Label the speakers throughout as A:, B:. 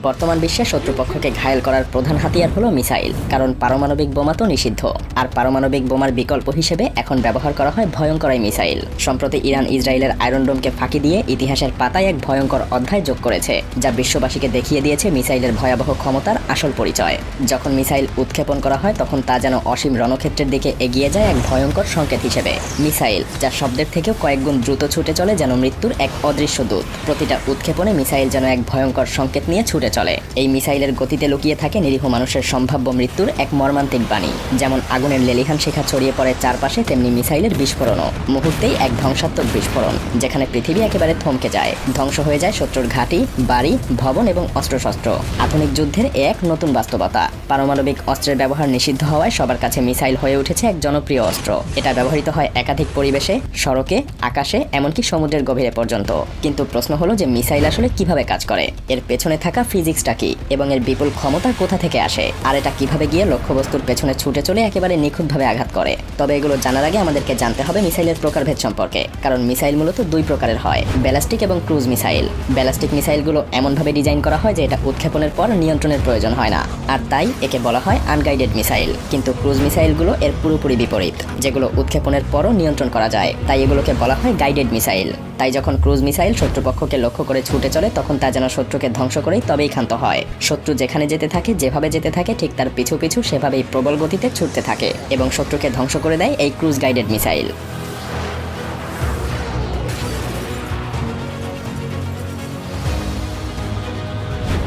A: বর্তমান বিশ্বে শত্রুপক্ষকে ঘায়েল করার প্রধান হাতিয়ার হলো মিসাইল, কারণ পারমাণবিক বোমা তো নিষিদ্ধ। আর পারমাণবিক বোমার বিকল্প হিসেবে এখন ব্যবহার করা হয় ভয়ঙ্কর এই মিসাইল। সম্প্রতি ইরান ইসরায়েলের আয়রন ডোমকে ফাঁকি দিয়ে ইতিহাসের পাতায় এক ভয়ঙ্কর অধ্যায় যোগ করেছে, যা বিশ্ববাসীকে দেখিয়ে দিয়েছে মিসাইলের ভয়াবহ ক্ষমতার আসল পরিচয়। যখন মিসাইল উৎক্ষেপণ করা হয় তখন তা যেন অসীম রণক্ষেত্রের দিকে এগিয়ে যায় এক ভয়ঙ্কর সংকেত হিসেবে। মিসাইল, যা শব্দের থেকেও কয়েক গুণ দ্রুত ছুটে চলে যেন মৃত্যুর এক অদৃশ্য দূত। প্রতিটা উৎক্ষেপণে মিসাইল যেন এক ভয়ঙ্কর সংকেত নিয়ে ছুটে চলে। এই মিসাইলের গতিতে লুকিয়ে থাকে নিরীহ মানুষের সম্ভাব্য মৃত্যুর এক মর্মান্তিক বাণী। যেমন আগুনের লেলিহান শিখা ছড়িয়ে পড়ে চারপাশে, তেমনি মিসাইলের বিস্ফোরণও মুহূর্তেই এক ধ্বংসাত্মক বিস্ফোরণ, যেখানে পৃথিবী একেবারে থমকে যায়। ধ্বংস হয়ে যায় শত্রুর ঘাঁটি, বাড়ি, ভবন এবং অস্ত্রশস্ত্র। আধুনিক যুদ্ধের এক নতুন বাস্তবতা। পারমাণবিক অস্ত্রের ব্যবহার নিষিদ্ধ হওয়ায় সবার কাছে মিসাইল হয়ে উঠেছে এক জনপ্রিয় অস্ত্র। এটা ব্যবহৃত হয় একাধিক পরিবেশে, সড়কে, আকাশে, এমনকি সমুদ্রের গভীরে পর্যন্ত। কিন্তু প্রশ্ন হলো যে মিসাইল আসলে কিভাবে কাজ করে, এর পেছনে থাকা ফিজিক্সটা কি, এবং এর বিপুল ক্ষমতা কোথা থেকে আসে, আর এটা কিভাবে গিয়ে লক্ষ্যবস্তুর পেছনে ছুটে চলে একেবারে নিখুঁতভাবে আঘাত করে। তবে এগুলো জানার আগে আমাদেরকে জানতে হবে মিসাইলের প্রকারভেদ সম্পর্কে, কারণ মিসাইল মূলত দুই প্রকারের হয়, ব্যালিস্টিক এবং ক্রুজ মিসাইল। ব্যালিস্টিক মিসাইলগুলো এমনভাবে ডিজাইন করা হয় যে এটা উৎক্ষেপণের পর নিয়ন্ত্রণের প্রয়োজন হয় না, আর তাই একে বলা হয় আনগাইডেড মিসাইল। কিন্তু ক্রুজ মিসাইলগুলো এর পুরোপুরি বিপরীত, যেগুলো উৎক্ষেপণের পরও নিয়ন্ত্রণ করা যায়, তাই এগুলোকে বলা হয় গাইডেড মিসাইল। তাই যখন ক্রুজ মিসাইল শত্রুপক্ষকে লক্ষ্য করে ছুটে চলে তখন তা যেন শত্রুকে ধ্বংস করেই তবেই ক্ষান্ত হয়। শত্রু যেখানে যেতে থাকে, যেভাবে যেতে থাকে, ঠিক তার পিছু পিছু সেভাবেই প্রবল গতিতে ছুটতে থাকে এবং শত্রুকে ধ্বংস করে দেয় এই ক্রুজ গাইডেড মিসাইল।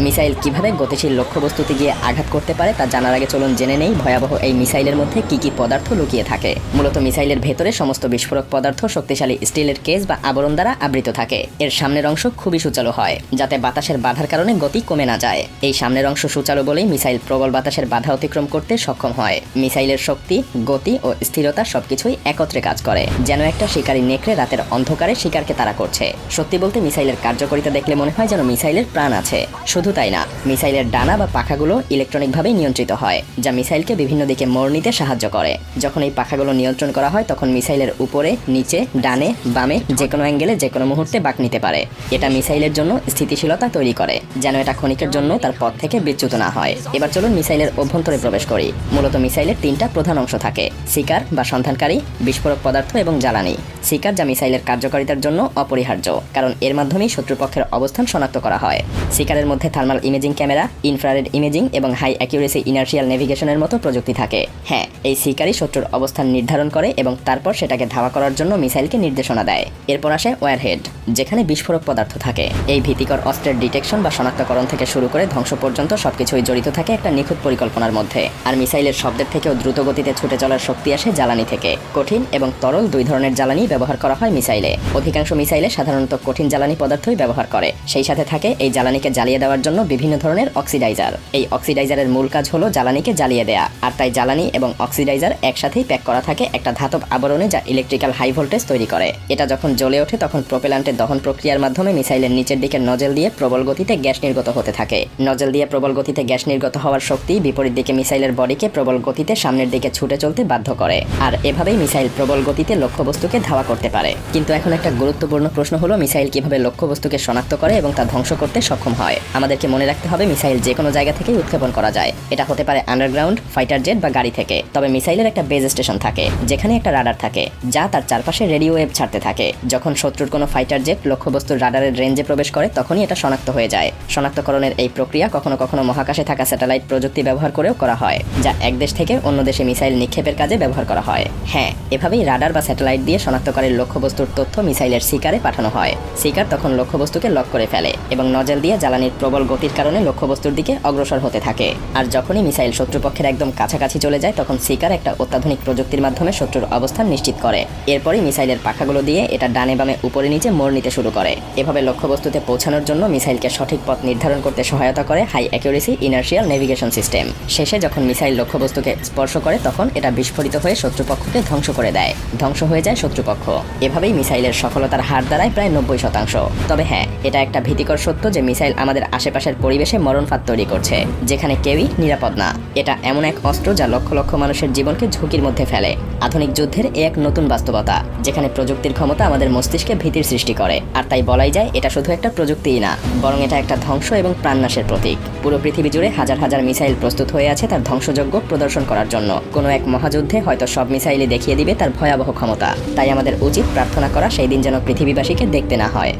A: মিসাইল কিভাবে গতিশীল লক্ষ্যবস্তুতে গিয়ে আঘাত করতে পারে তা জানার আগে চলুন জেনে নেই ভয়াবহ এই মিসাইলের মধ্যে কি কি পদার্থ লুকিয়ে থাকে। মূলত মিসাইলের ভেতরে সমস্ত বিস্ফোরক পদার্থ শক্তিশালী স্টিলের কেস বা আবরণ দ্বারা আবৃত থাকে। এর সামনের অংশ খুবই সুচালু হয়, যাতে বাতাসের বাধার কারণে গতি কমে না যায়। এই সামনের অংশ সুচালু বলেই মিসাইল প্রবল বাতাসের বাধা অতিক্রম করতে সক্ষম হয়। মিসাইলের শক্তি, গতি ও স্থিরতা সবকিছুই একত্রে কাজ করে, যেন একটা শিকারী নেকড়ে রাতের অন্ধকারে শিকারকে তাড়া করছে। সত্যি বলতে মিসাইলের কার্যকারিতা দেখলে মনে হয় যেন মিসাইলের প্রাণ আছে। শুধু তাই না, মিসাইলের ডানা বা পাখাগুলো ইলেকট্রনিকভাবে নিয়ন্ত্রিত হয়, যা মিসাইলকে বিভিন্ন দিকে মোড় নিতে সাহায্য করে। যখন এই পাখাগুলো নিয়ন্ত্রণ করা হয় তখন মিসাইলের উপরে, নিচে, ডানে, বামে যে কোনো অ্যাঙ্গেলে যে কোনো মুহূর্তে বাঁক নিতে পারে। এটা মিসাইলের জন্য স্থিতিশীলতা তৈরি করে, যেন এটা ক্ষণিকের জন্য তার পথ থেকে বিচ্যুত না হয়। এবার চলুন মিসাইলের অভ্যন্তরে প্রবেশ করি। মূলত মিসাইলের তিনটা প্রধান অংশ থাকে: শিকার বা সন্ধানকারী, বিস্ফোরক পদার্থ এবং জ্বালানি। শিকার, যা মিসাইলের কার্যকারিতার জন্য অপরিহার্য, কারণ এর মাধ্যমেই শত্রুপক্ষের অবস্থান শনাক্ত করা হয়। শিকারের মধ্যে thermal imaging camera, infrared imaging এবং হাই অ্যাকিউরেসি ইনার্শিয়াল নেভিগেশনের মতো প্রযুক্তি থাকে। হ্যাঁ, এই শিকারই শত্রুর অবস্থান নির্ধারণ করে এবং তারপর সেটাকে ধাওয়া করার জন্য মিসাইলকে নির্দেশনা দেয়। এরপর আসে ওয়্যারহেড, যেখানে বিস্ফোরক পদার্থ থাকে। এই ভীতিকর অস্ত্রের ডিটেকশন বা শনাক্তকরণ থেকে শুরু করে ধ্বংস পর্যন্ত সবকিছুই জড়িত থাকে একটা নিখুঁত পরিকল্পনার মধ্যে। আর মিসাইলের শব্দের থেকেও দ্রুত গতিতে ছুটে চলার শক্তি আসে জ্বালানি থেকে। কঠিন এবং তরল দুই ধরনের জ্বালানি ব্যবহার করা হয় মিসাইলে। অধিকাংশ মিসাইলে সাধারণত কঠিন জ্বালানি পদার্থই ব্যবহার করে। সেই সাথে থাকে এই জ্বালানিকে জ্বালিয়ে দেওয়ার জন্য বিভিন্ন ধরনের অক্সিডাইজার। এই অক্সিডাইজারের মূল কাজ হলো জ্বালানিকে জ্বালিয়ে দেয়া, আর তাই জ্বালানি এবং অক্সিডাইজার একসাথেই প্যাক করা থাকে একটা ধাতব আবরণে, যা ইলেকট্রিক্যাল হাই ভোল্টেজ তৈরি করে। এটা যখন জ্বলে ওঠে তখন প্রোপেলান্টের দহন প্রক্রিয়ার মাধ্যমে মিসাইলের নিচের দিকে নজেল দিয়ে প্রবল গতিতে গ্যাস নির্গত হতে থাকে। নজেল দিয়ে প্রবল গতিতে গ্যাস নির্গত হওয়ার শক্তি বিপরীত দিকে মিসাইলের বডিকে প্রবল গতিতে সামনের দিকে ছুটে চলতে বাধ্য করে, আর এভাবেই মিসাইল প্রবল গতিতে লক্ষ্যবস্তুকে ধাওয়া করতে পারে। কিন্তু এখন একটা গুরুত্বপূর্ণ প্রশ্ন হলো মিসাইল কিভাবে লক্ষ্যবস্তুকে শনাক্ত করে এবং তা ধ্বংস করতে সক্ষম হয়। আমাদেরকে মনে রাখতে হবে মিসাইল যে কোনো জায়গা থেকেই উৎক্ষেপণ করা যায়। এটা হতে পারে আন্ডারগ্রাউন্ড, ফাইটার জেট বা গাড়ি থেকে। তবে মিসাইলের একটা বেজ স্টেশন থাকে, যেখানে একটা রাডার থাকে, যা তার চারপাশে রেডিও ওয়েভ ছাড়তে থাকে। যখন শত্রুর কোনো ফাইটার জেট লক্ষ্যবস্তুর রাডারের রেঞ্জে প্রবেশ করে তখনই এটা শনাক্ত হয়ে যায়। শনাক্তকরণের এই প্রক্রিয়া কখনো কখনো মহাকাশে থাকা স্যাটেলাইট প্রযুক্তি ব্যবহার করেও করা হয়, যা এক দেশ থেকে অন্য দেশে মিসাইল নিক্ষেপের কাজে ব্যবহার করা হয়। হ্যাঁ, এভাবেই রাডার বা স্যাটেলাইট দিয়ে শনাক্তকারীর লক্ষ্যবস্তুর তথ্য মিসাইলের শিকারে পাঠানো হয়। শিকার তখন লক্ষ্যবস্তুকে লক করে ফেলে এবং নজেল দিয়ে জ্বালানির প্রবল গতির কারণে লক্ষ্যবস্তুর দিকে অগ্রসর হতে থাকে। আর যখনই মিসাইল শত্রুপক্ষের একদম কাছাকাছি চলে যায় তখন শিকার একটা অত্যাধুনিক প্রযুক্তির মাধ্যমে শত্রুর অবস্থান নিশ্চিত করে। এরপরই মিসাইলের পাখাগুলো দিয়ে এটা ডানে বামে উপরে নিচে মোড় নিতে শুরু করে। এভাবে লক্ষ্যবস্তুতে পৌঁছানোর জন্য মিসাইলকে সঠিক পথ নির্ধারণ করতে সহায়তা করে high accuracy inertial navigation system. শেষে যখন মিসাইল লক্ষ্যবস্তুকে স্পর্শ করে তখন এটা বিস্ফোরিত হয়ে শত্রুপক্ষকে ধ্বংস করে দেয়। ধ্বংস হয়ে যায় শত্রুপক্ষ। এভাবেই মিসাইলের সফলতার হার দাঁড়ায় প্রায় 90%। তবে হ্যাঁ, এটা একটা ভীতিকর সত্য যে মিসাইল আমাদের আশেপাশে আশেপাশের পরিবেশে মরণফাঁদ তৈরি করছে, যেখানে কেউই নিরাপদ না। এটা এমন এক অস্ত্র যা লক্ষ লক্ষ মানুষের জীবনকে ঝুঁকির মধ্যে ফেলে। আধুনিক যুদ্ধের এক নতুন বাস্তবতা, যেখানে প্রযুক্তির ক্ষমতা আমাদের মস্তিষ্কে ভীতির সৃষ্টি করে। আর তাই বলাই যায় এটা শুধু একটা প্রযুক্তিই না, বরং এটা একটা ধ্বংস এবং প্রাণনাশের প্রতীক। পুরো পৃথিবী জুড়ে হাজার হাজার মিসাইল প্রস্তুত হয়ে আছে তার ধ্বংসযজ্ঞ প্রদর্শন করার জন্য। কোনো এক মহাযুদ্ধে হয়তো সব মিসাইলই দেখিয়ে দিবে তার ভয়াবহ ক্ষমতা। তাই আমাদের উচিত প্রার্থনা করা সেই দিন যেন পৃথিবীবাসীকে দেখতে না হয়।